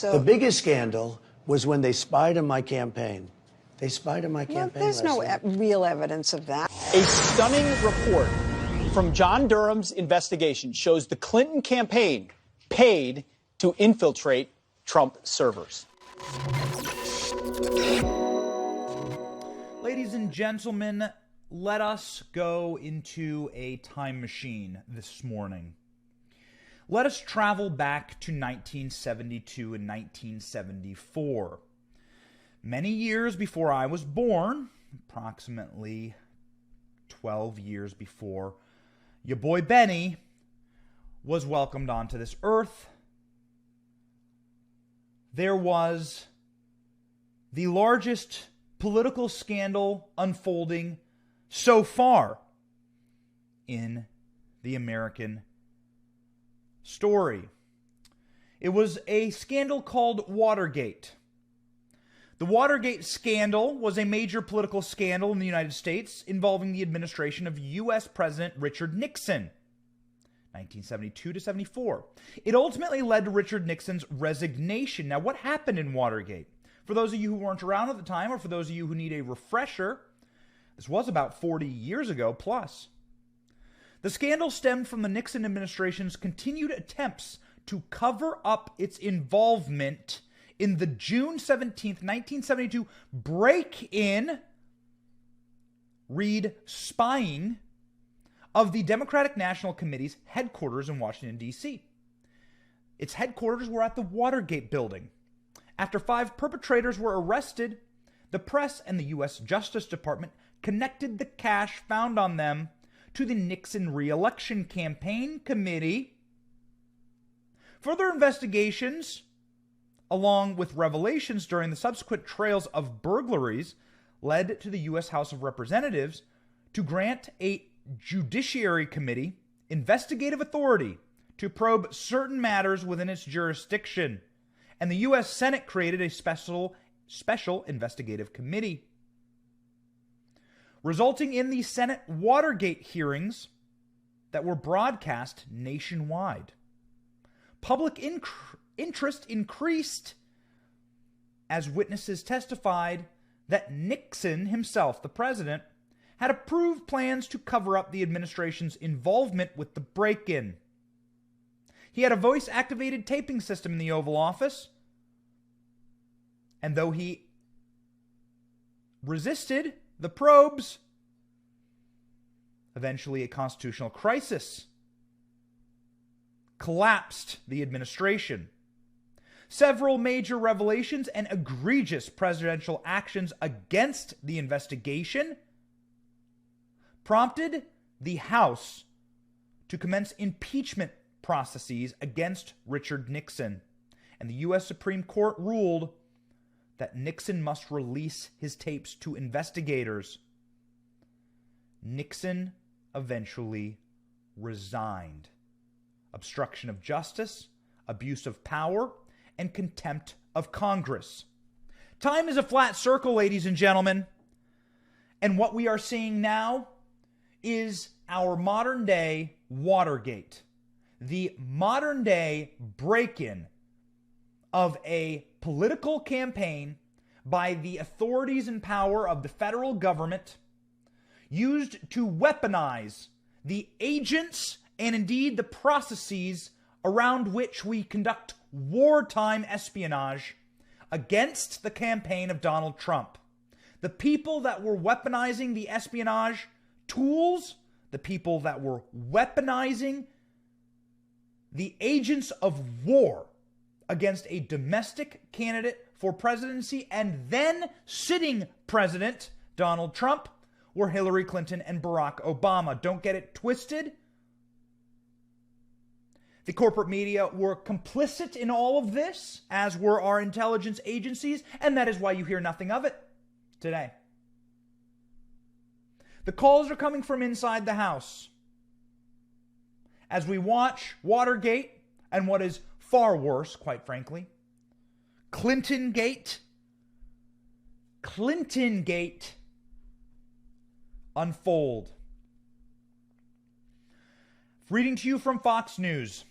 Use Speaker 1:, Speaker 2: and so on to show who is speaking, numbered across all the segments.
Speaker 1: The biggest scandal was when they spied on my campaign. They spied on my campaign.
Speaker 2: There's no real evidence of that.
Speaker 3: A stunning report from John Durham's investigation shows the Clinton campaign paid to infiltrate Trump servers.
Speaker 4: Ladies and gentlemen, let us go into a time machine this morning. Let us travel back to 1972 and 1974. Many years before I was born, approximately 12 years before your boy Benny was welcomed onto this earth, there was the largest political scandal unfolding so far in the American story. It was a scandal called Watergate. The Watergate scandal was a major political scandal in the United States involving the administration of U.S. President Richard Nixon, 1972 to 74. It ultimately led to Richard Nixon's resignation. Now, what happened in Watergate? For those of you who weren't around at the time, or for those of you who need a refresher, this was about 40 years ago plus. The scandal stemmed from the Nixon administration's continued attempts to cover up its involvement in the June 17th, 1972 break-in, read spying, of the Democratic National Committee's headquarters in Washington, D.C. Its headquarters were at the Watergate building. After 5 perpetrators were arrested, the press and the U.S. Justice Department connected the cash found on them to the Nixon re-election campaign committee. Further investigations, along with revelations during the subsequent trails of burglaries, led to the U.S. House of Representatives to grant a Judiciary Committee investigative authority to probe certain matters within its jurisdiction, and the U.S. Senate created a special investigative committee, resulting in the Senate Watergate hearings that were broadcast nationwide. Public interest increased as witnesses testified that Nixon himself, the president, had approved plans to cover up the administration's involvement with the break-in. He had a voice-activated taping system in the Oval Office, and though he resisted the probes, eventually a constitutional crisis collapsed the administration. Several major revelations and egregious presidential actions against the investigation prompted the House to commence impeachment processes against Richard Nixon, and the U.S. Supreme Court ruled that Nixon must release his tapes to investigators. Nixon eventually resigned. Obstruction of justice, abuse of power, and contempt of Congress. Time is a flat circle, ladies and gentlemen. And what we are seeing now is our modern day Watergate. The modern day break-in of a political campaign by the authorities in power of the federal government used to weaponize the agents and indeed the processes around which we conduct wartime espionage against the campaign of Donald Trump. The people that were weaponizing the espionage tools, the people that were weaponizing the agents of war against a domestic candidate for presidency and then sitting president, Donald Trump, were Hillary Clinton and Barack Obama. Don't get it twisted. The corporate media were complicit in all of this, as were our intelligence agencies, and that is why you hear nothing of it today. The calls are coming from inside the House. As we watch Watergate and what is far worse, quite frankly, Clintongate unfold. Reading to you from Fox News.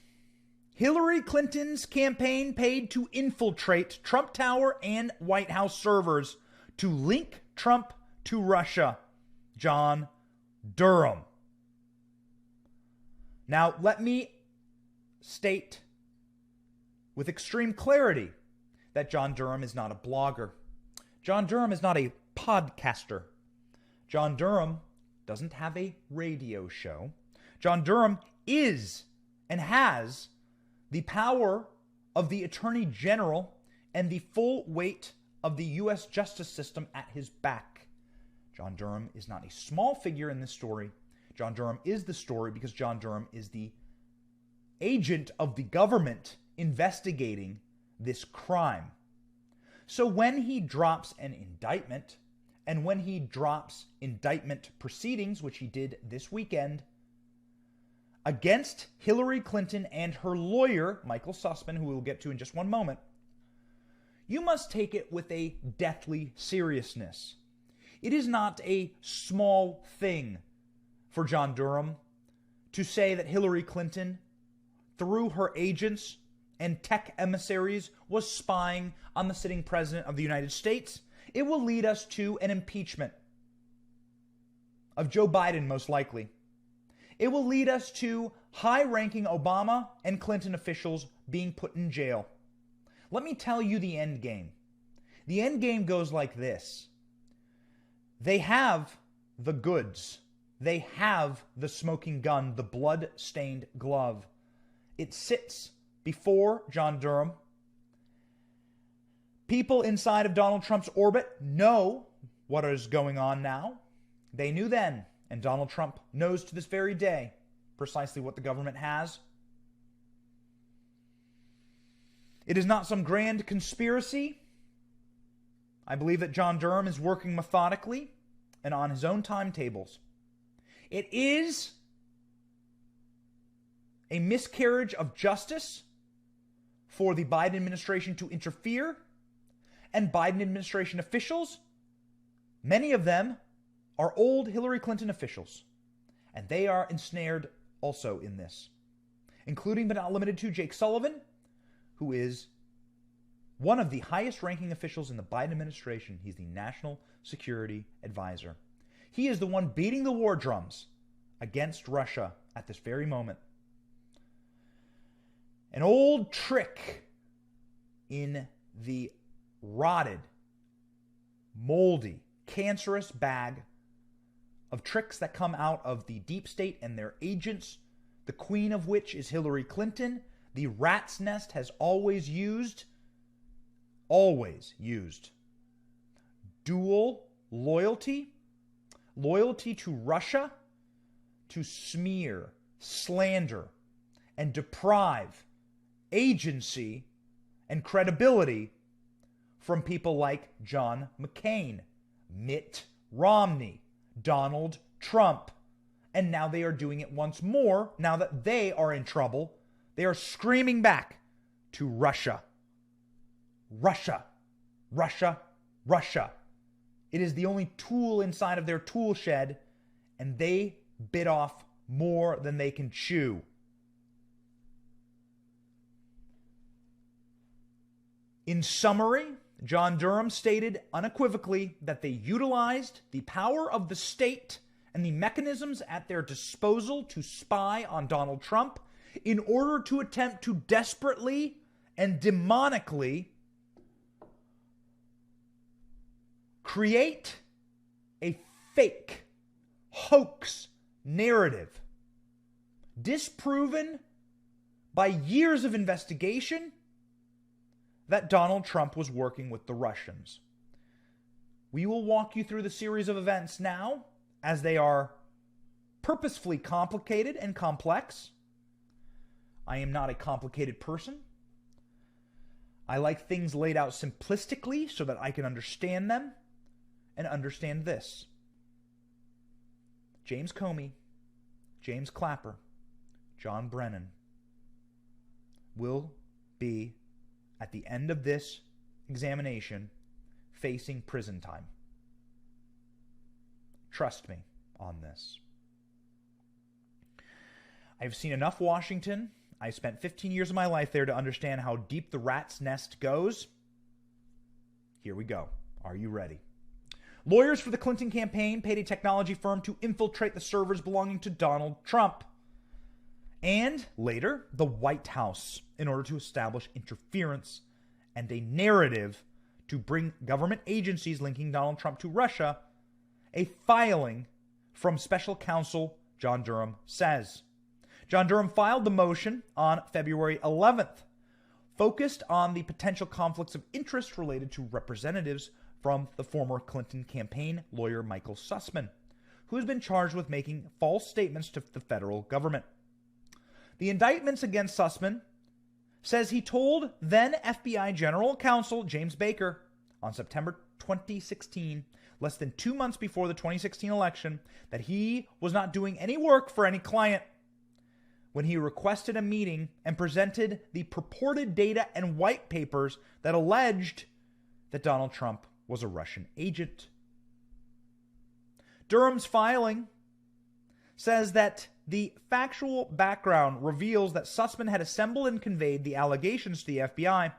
Speaker 4: Hillary Clinton's campaign paid to infiltrate Trump Tower and White House servers to link Trump to Russia. John Durham. Now, let me state with extreme clarity that John Durham is not a blogger. John Durham is not a podcaster. John Durham doesn't have a radio show. John Durham is and has the power of the Attorney General and the full weight of the U.S. justice system at his back. John Durham is not a small figure in this story. John Durham is the story because John Durham is the agent of the government investigating this crime. So when he drops an indictment, and when he drops indictment proceedings, which he did this weekend, against Hillary Clinton and her lawyer, Michael Sussmann, who we'll get to in just one moment, you must take it with a deathly seriousness. It is not a small thing for John Durham to say that Hillary Clinton, through her agents and tech emissaries, was spying on the sitting president of the United States. It will lead us to an impeachment of Joe Biden, most likely. It will lead us to high-ranking Obama and Clinton officials being put in jail. Let me tell you the end game. The end game goes like this. They have the goods. They have the smoking gun, the blood-stained glove. It sits before John Durham. People inside of Donald Trump's orbit know what is going on now. They knew then, and Donald Trump knows to this very day precisely what the government has. It is not some grand conspiracy. I believe that John Durham is working methodically and on his own timetables. It is a miscarriage of justice for the Biden administration to interfere, and Biden administration officials, many of them are old Hillary Clinton officials, and they are ensnared also in this, including but not limited to Jake Sullivan, who is one of the highest ranking officials in the Biden administration. He's the National Security Advisor. He is the one beating the war drums against Russia at this very moment. An old trick in the rotted, moldy, cancerous bag of tricks that come out of the deep state and their agents, the queen of which is Hillary Clinton. The rat's nest has always used dual loyalty to Russia, to smear, slander, and deprive agency and credibility from people like John McCain, Mitt Romney, Donald Trump. And now they are doing it once more. Now that they are in trouble, they are screaming back to Russia. Russia, Russia, Russia. It is the only tool inside of their tool shed, and they bit off more than they can chew. In summary, John Durham stated unequivocally that they utilized the power of the state and the mechanisms at their disposal to spy on Donald Trump in order to attempt to desperately and demonically create a fake hoax narrative, disproven by years of investigation, that Donald Trump was working with the Russians. We will walk you through the series of events now, as they are purposefully complicated and complex. I am not a complicated person. I like things laid out simplistically so that I can understand them and understand this. James Comey, James Clapper, John Brennan will be, at the end of this examination, facing prison time. Trust me on this. I've seen enough Washington. I spent 15 years of my life there to understand how deep the rat's nest goes. Here we go. Are you ready? Lawyers for the Clinton campaign paid a technology firm to infiltrate the servers belonging to Donald Trump and later the White House in order to establish interference and a narrative to bring government agencies linking Donald Trump to Russia. A filing from special counsel John Durham says. John Durham filed the motion on February 11th, focused on the potential conflicts of interest related to representatives from the former Clinton campaign lawyer Michael Sussmann, who has been charged with making false statements to the federal government. The indictments against Sussmann says he told then FBI General Counsel James Baker on September 2016, less than 2 months before the 2016 election, that he was not doing any work for any client when he requested a meeting and presented the purported data and white papers that alleged that Donald Trump was a Russian agent. Durham's filing says that the factual background reveals that Sussmann had assembled and conveyed the allegations to the FBI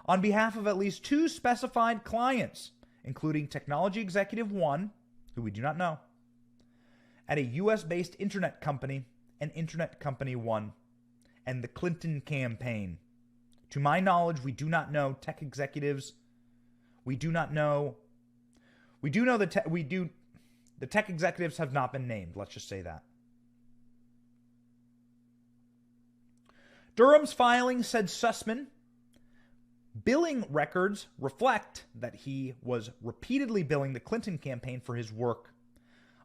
Speaker 4: on behalf of at least 2 specified clients, including Technology Executive 1, who we do not know, at a U.S.-based internet company, and Internet Company 1, and the Clinton campaign. To my knowledge, we do not know tech executives. We do not know. We do know the tech executives have not been named. Let's just say that. Durham's filing said Sussmann billing records reflect that he was repeatedly billing the Clinton campaign for his work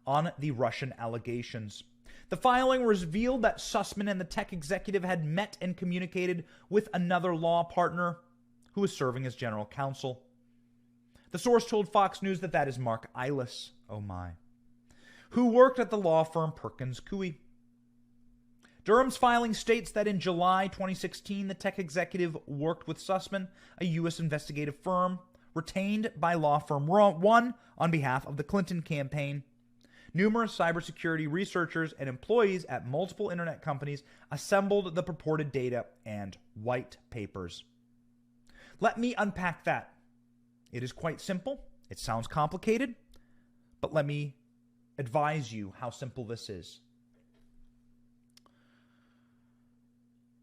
Speaker 4: on the Russian allegations. The filing revealed that Sussmann and the tech executive had met and communicated with another law partner who was serving as general counsel. The source told Fox News that is Mark Eilis, oh my, who worked at the law firm Perkins Coie. Durham's filing states that in July 2016, the tech executive worked with Sussmann, a U.S. investigative firm retained by law firm 1 on behalf of the Clinton campaign. Numerous cybersecurity researchers and employees at multiple internet companies assembled the purported data and white papers. Let me unpack that. It is quite simple. It sounds complicated, but let me advise you how simple this is.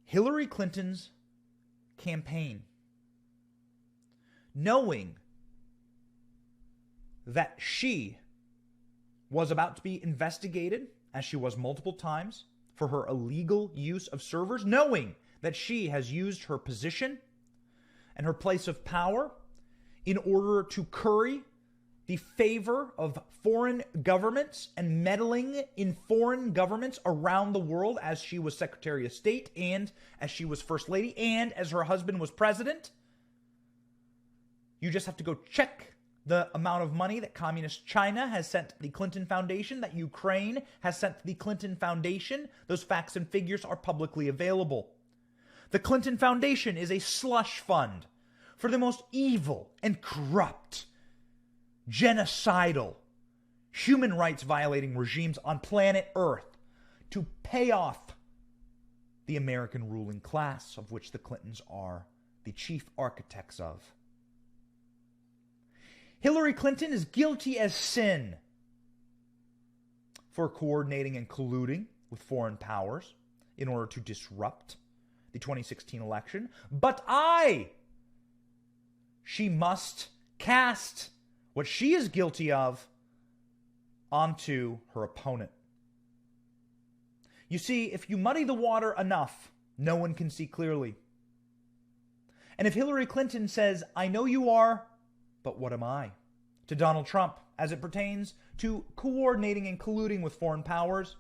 Speaker 4: Hillary Clinton's campaign, knowing that she was about to be investigated, as she was multiple times, for her illegal use of servers, knowing that she has used her position and her place of power in order to curry the favor of foreign governments and meddling in foreign governments around the world as she was Secretary of State and as she was First Lady and as her husband was president. You just have to go check the amount of money that Communist China has sent the Clinton Foundation, that Ukraine has sent the Clinton Foundation. Those facts and figures are publicly available. The Clinton Foundation is a slush fund for the most evil and corrupt, genocidal, human rights violating regimes on planet Earth to pay off the American ruling class, of which the Clintons are the chief architects of. Hillary Clinton is guilty as sin for coordinating and colluding with foreign powers in order to disrupt the 2016 election. But she must cast what she is guilty of onto her opponent. You see, if you muddy the water enough, no one can see clearly. And if Hillary Clinton says, "I know you are, but what am I?" to Donald Trump as it pertains to coordinating and colluding with foreign powers,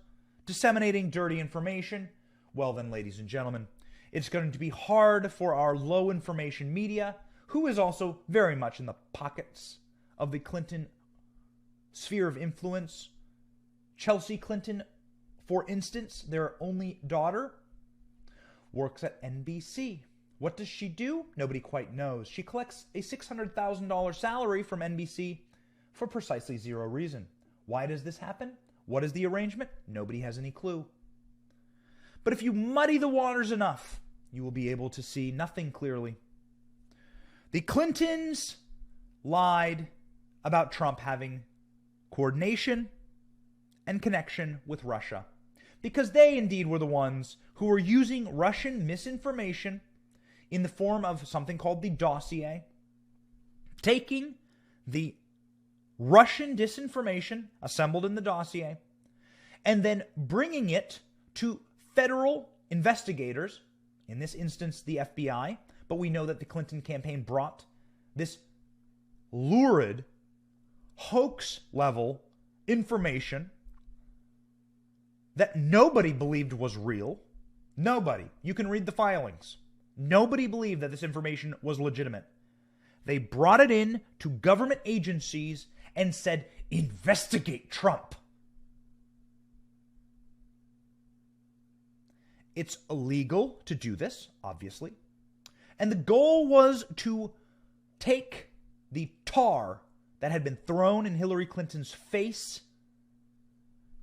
Speaker 4: disseminating dirty information, well then, ladies and gentlemen, it's going to be hard for our low information media, who is also very much in the pockets of the Clinton sphere of influence. Chelsea Clinton, for instance, their only daughter, works at NBC. What does she do? Nobody quite knows. She collects a $600,000 salary from NBC for precisely zero reason. Why does this happen? What is the arrangement? Nobody has any clue. But if you muddy the waters enough, you will be able to see nothing clearly. The Clintons lied about Trump having coordination and connection with Russia, because they indeed were the ones who were using Russian misinformation in the form of something called the dossier, taking the Russian disinformation assembled in the dossier and then bringing it to federal investigators, in this instance the FBI, but we know that the Clinton campaign brought this lurid, hoax-level information that nobody believed was real. Nobody. You can read the filings. Nobody believed that this information was legitimate. They brought it in to government agencies and said, investigate Trump. It's illegal to do this, obviously. And the goal was to take the tar that had been thrown in Hillary Clinton's face,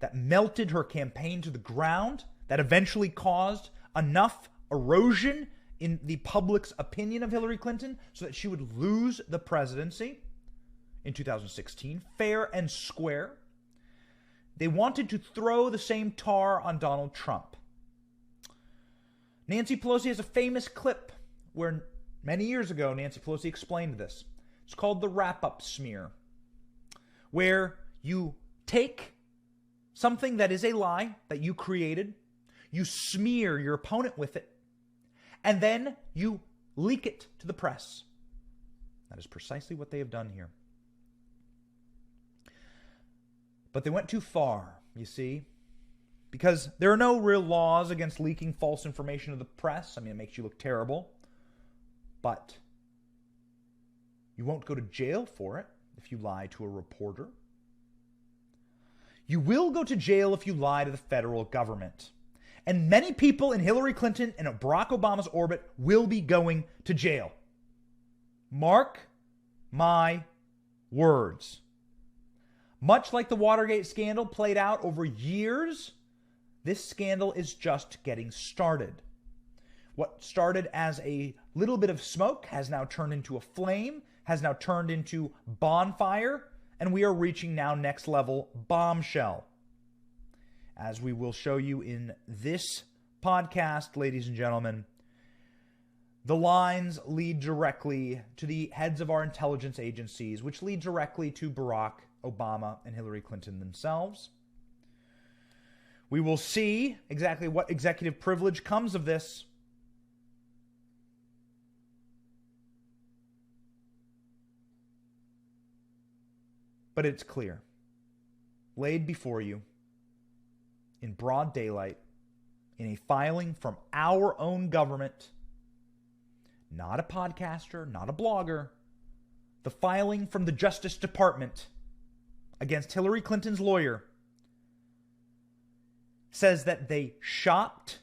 Speaker 4: that melted her campaign to the ground, that eventually caused enough erosion in the public's opinion of Hillary Clinton so that she would lose the presidency in 2016, fair and square. They wanted to throw the same tar on Donald Trump. Nancy Pelosi has a famous clip where many years ago Nancy Pelosi explained this. It's called the wrap-up smear, where you take something that is a lie that you created, you smear your opponent with it, and then you leak it to the press. That is precisely what they have done here. But they went too far, you see, because there are no real laws against leaking false information to the press. I mean, it makes you look terrible, but you won't go to jail for it if you lie to a reporter. You will go to jail if you lie to the federal government. And many people in Hillary Clinton and Barack Obama's orbit will be going to jail. Mark my words. Much like the Watergate scandal played out over years, this scandal is just getting started. What started as a little bit of smoke has now turned into a flame, has now turned into bonfire, and we are reaching now next level bombshell. As we will show you in this podcast, ladies and gentlemen, the lines lead directly to the heads of our intelligence agencies, which lead directly to Barack Obama and Hillary Clinton themselves. We will see exactly what executive privilege comes of this. But it's clear, laid before you in broad daylight, in a filing from our own government, not a podcaster, not a blogger, the filing from the Justice Department against Hillary Clinton's lawyer says that they shopped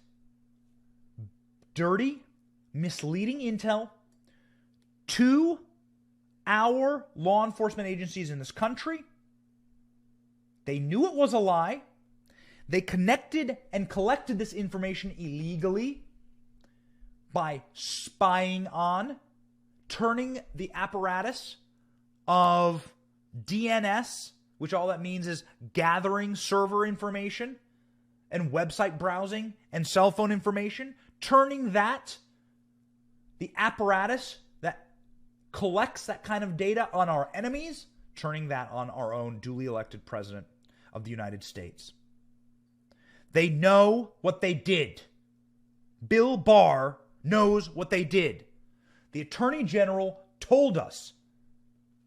Speaker 4: dirty, misleading intel to our law enforcement agencies in this country. They knew it was a lie. They connected and collected this information illegally by spying on, turning the apparatus of DNS, which all that means is gathering server information and website browsing and cell phone information, turning that, the apparatus that collects that kind of data on our enemies, turning that on our own duly elected president of the United States. They know what they did. Bill Barr knows what they did. The Attorney General told us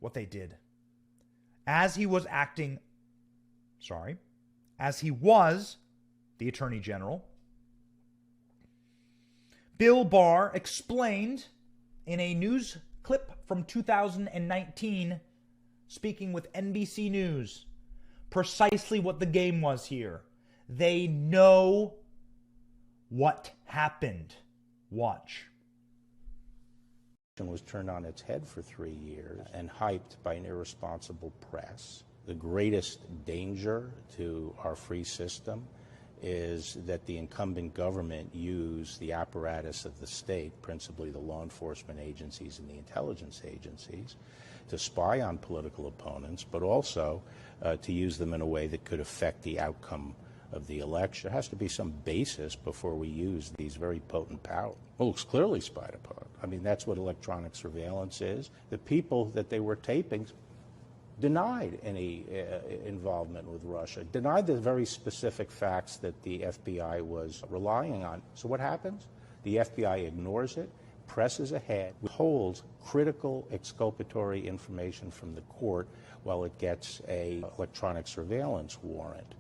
Speaker 4: what they did. As he was the Attorney General, Bill Barr explained in a news clip from 2019, speaking with NBC News, precisely what the game was here. They know what happened. Watch.
Speaker 5: Was turned on its head for 3 years and hyped by an irresponsible press. The greatest danger to our free system is that the incumbent government use the apparatus of the state, principally the law enforcement agencies and the intelligence agencies, to spy on political opponents, but also to use them in a way that could affect the outcome of the election. There has to be some basis before we use these very potent powers. Well, it's clearly spied upon. I mean, that's what electronic surveillance is. The people that they were taping denied any involvement with Russia, denied the very specific facts that the FBI was relying on. So what happens? The FBI ignores it, presses ahead, withholds critical exculpatory information from the court while it gets an electronic surveillance warrant.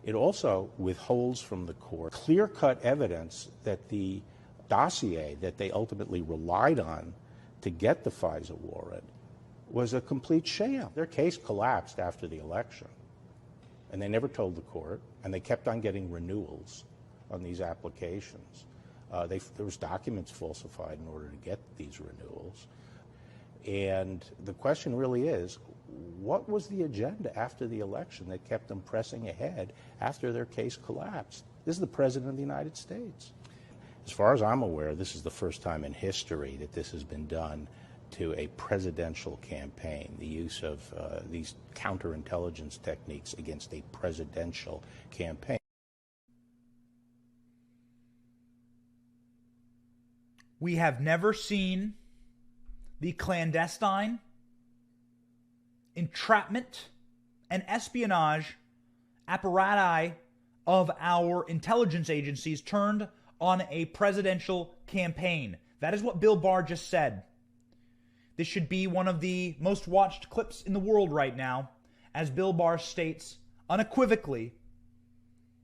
Speaker 5: It also withholds from the court clear-cut evidence that the dossier that they ultimately relied on to get the FISA warrant was a complete sham. Their case collapsed after the election, and they never told the court, and they kept on getting renewals on these applications. There was documents falsified in order to get these renewals. And the question really is, what was the agenda after the election that kept them pressing ahead after their case collapsed? This is the President of the United States. As far as I'm aware, this is the first time in history that this has been done to a presidential campaign, the use of these counterintelligence techniques against a presidential campaign.
Speaker 4: We have never seen the clandestine entrapment and espionage apparati of our intelligence agencies turned on a presidential campaign. That is what Bill Barr just said. This should be one of the most watched clips in the world right now, as Bill Barr states unequivocally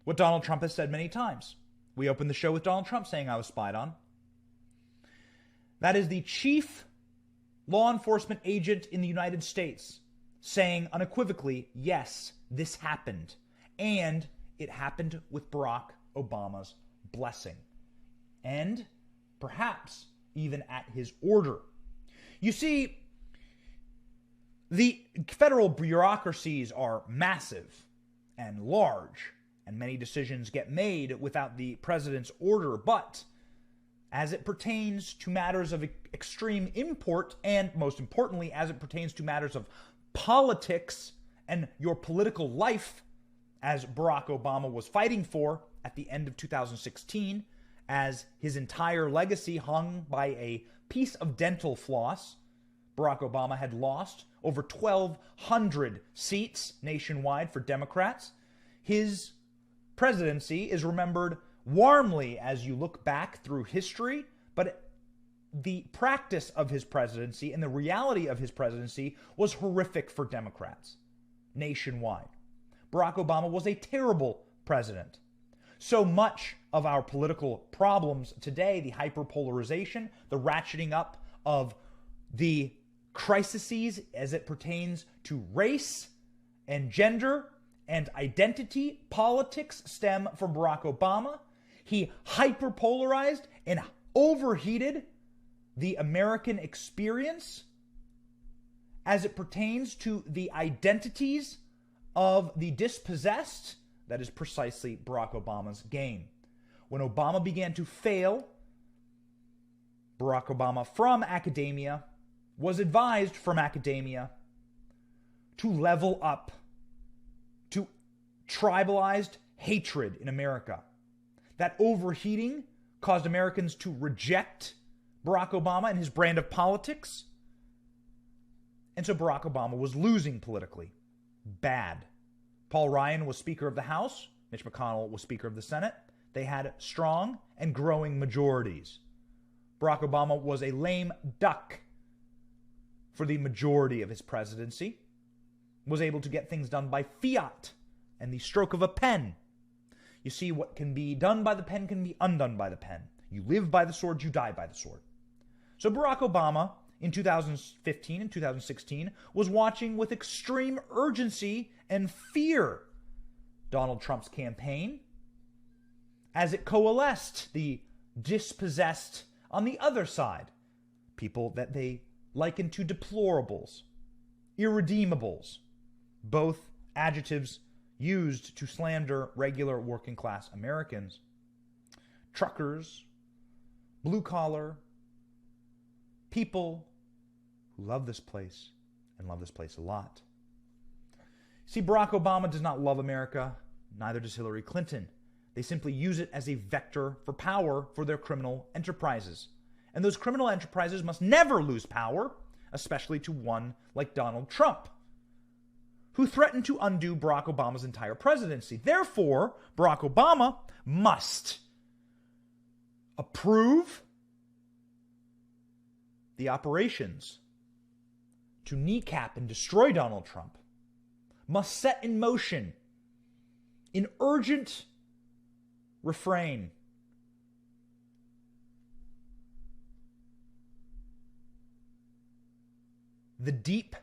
Speaker 4: what Donald Trump has said many times. We opened the show with Donald Trump saying I was spied on. That is the chief law enforcement agent in the United States saying unequivocally, yes, this happened. And it happened with Barack Obama's blessing. And perhaps even at his order. You see, the federal bureaucracies are massive and large, and many decisions get made without the president's order, but as it pertains to matters of extreme import, and most importantly, as it pertains to matters of politics and your political life, as Barack Obama was fighting for at the end of 2016, as his entire legacy hung by a piece of dental floss. Barack Obama had lost over 1,200 seats nationwide for Democrats. His presidency is remembered warmly as you look back through history, but the practice of his presidency and the reality of his presidency was horrific for Democrats nationwide. Barack Obama was a terrible president. So much of our political problems today, the hyperpolarization, the ratcheting up of the crises as it pertains to race and gender and identity politics, stem from Barack Obama. He hyperpolarized and overheated the American experience as it pertains to the identities of the dispossessed. That is precisely Barack Obama's game. When Obama began to fail, Barack Obama from academia was advised from academia to level up to tribalized hatred in America. That overheating caused Americans to reject Barack Obama and his brand of politics. And so Barack Obama was losing politically. Bad. Paul Ryan was Speaker of the House. Mitch McConnell was Speaker of the Senate. They had strong and growing majorities. Barack Obama was a lame duck for the majority of his presidency. Was able to get things done by fiat and the stroke of a pen. You see, what can be done by the pen can be undone by the pen. You live by the sword, you die by the sword. So Barack Obama, in 2015 and 2016, was watching with extreme urgency and fear Donald Trump's campaign as it coalesced the dispossessed on the other side, people that they likened to deplorables, irredeemables, both adjectives used to slander regular working class Americans, truckers, blue-collar people who love this place and love this place a lot. See, Barack Obama does not love America, neither does Hillary Clinton. They simply use it as a vector for power for their criminal enterprises. And those criminal enterprises must never lose power, especially to one like Donald Trump, who threatened to undo Barack Obama's entire presidency. Therefore, Barack Obama must approve the operations to kneecap and destroy Donald Trump, must set in motion in urgent refrain the deep,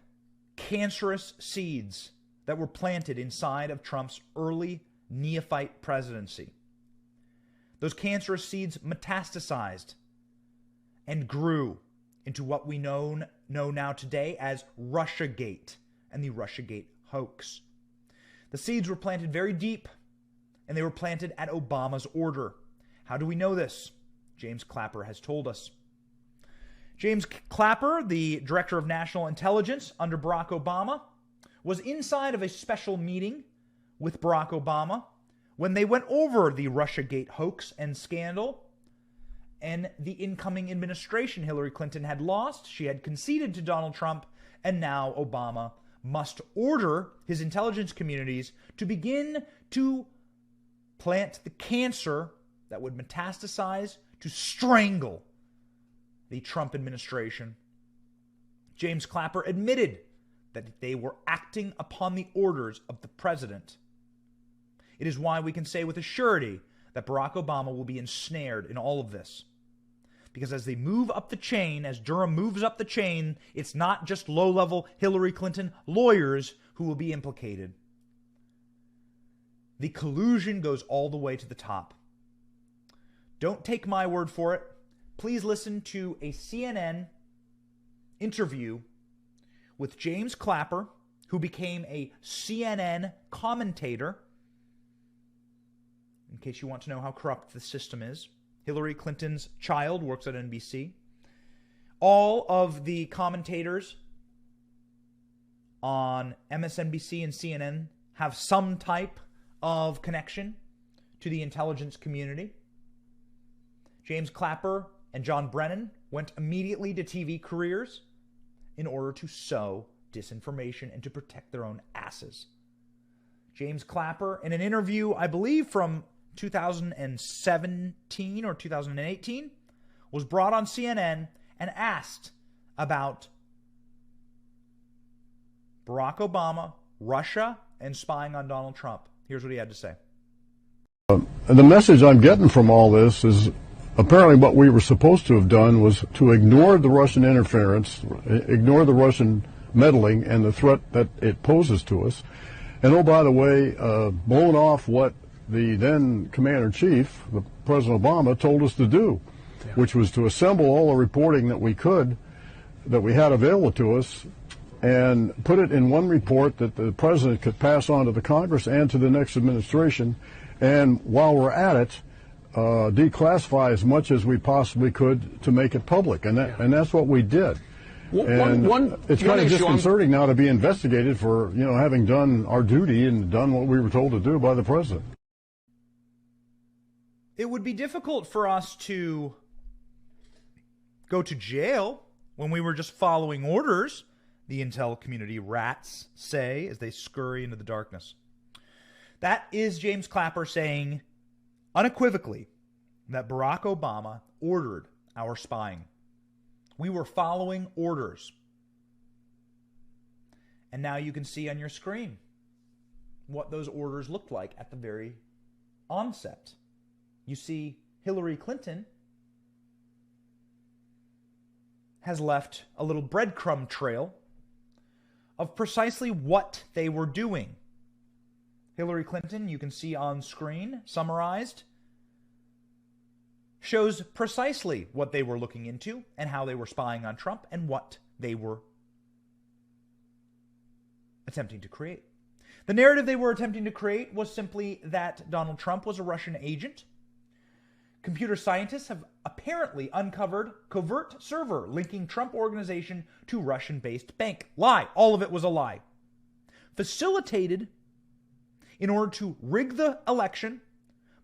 Speaker 4: cancerous seeds that were planted inside of Trump's early neophyte presidency. Those cancerous seeds metastasized and grew into what we know now today as Russiagate and the Russiagate hoax. The seeds were planted very deep, and they were planted at Obama's order. How do we know this? James Clapper has told us. James Clapper, the Director of National Intelligence under Barack Obama, was inside of a special meeting with Barack Obama when they went over the Russiagate hoax and scandal, and the incoming administration Hillary Clinton had lost. She had conceded to Donald Trump, and now Obama must order his intelligence communities to begin to plant the cancer that would metastasize to strangle the Trump administration. James Clapper admitted that they were acting upon the orders of the president. It is why we can say with a surety that Barack Obama will be ensnared in all of this. Because as they move up the chain, as Durham moves up the chain, it's not just low-level Hillary Clinton lawyers who will be implicated. The collusion goes all the way to the top. Don't take my word for it. Please listen to a CNN interview with James Clapper, who became a CNN commentator. In case you want to know how corrupt the system is. Hillary Clinton's child works at NBC. All of the commentators on MSNBC and CNN have some type of connection to the intelligence community. James Clapper and John Brennan went immediately to TV careers in order to sow disinformation and to protect their own asses. James Clapper, in an interview, I believe from 2017 or 2018, was brought on CNN and asked about Barack Obama, Russia, and spying on Donald Trump. Here's what he had to say.
Speaker 6: The message I'm getting from all this is apparently what we were supposed to have done was to ignore the Russian interference, ignore the Russian meddling and the threat that it poses to us. And oh, by the way, blown off what the then Commander-in-Chief, the President Obama, told us to do, which was to assemble all the reporting that we could, that we had available to us, and put it in one report that the President could pass on to the Congress and to the next administration, and while we're at it, declassify as much as we possibly could to make it public, and that's what we did. It's kind of disconcerting now to be investigated for, having done our duty and done what we were told to do by the President.
Speaker 4: It would be difficult for us to go to jail when we were just following orders, the intel community rats say as they scurry into the darkness. That is James Clapper saying unequivocally that Barack Obama ordered our spying. We were following orders. And now you can see on your screen what those orders looked like at the very onset. You see Hillary Clinton has left a little breadcrumb trail of precisely what they were doing. Hillary Clinton, you can see on screen, summarized, shows precisely what they were looking into and how they were spying on Trump and what they were attempting to create. The narrative they were attempting to create was simply that Donald Trump was a Russian agent. Computer scientists have apparently uncovered covert server linking Trump organization to Russian-based bank. Lie. All of it was a lie. Facilitated in order to rig the election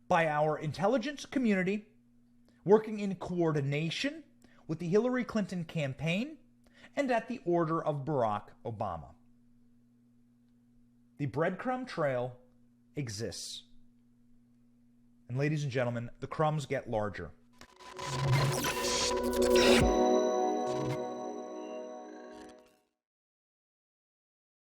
Speaker 4: by our intelligence community, working in coordination with the Hillary Clinton campaign and at the order of Barack Obama. The breadcrumb trail exists. And ladies and gentlemen, the crumbs get larger.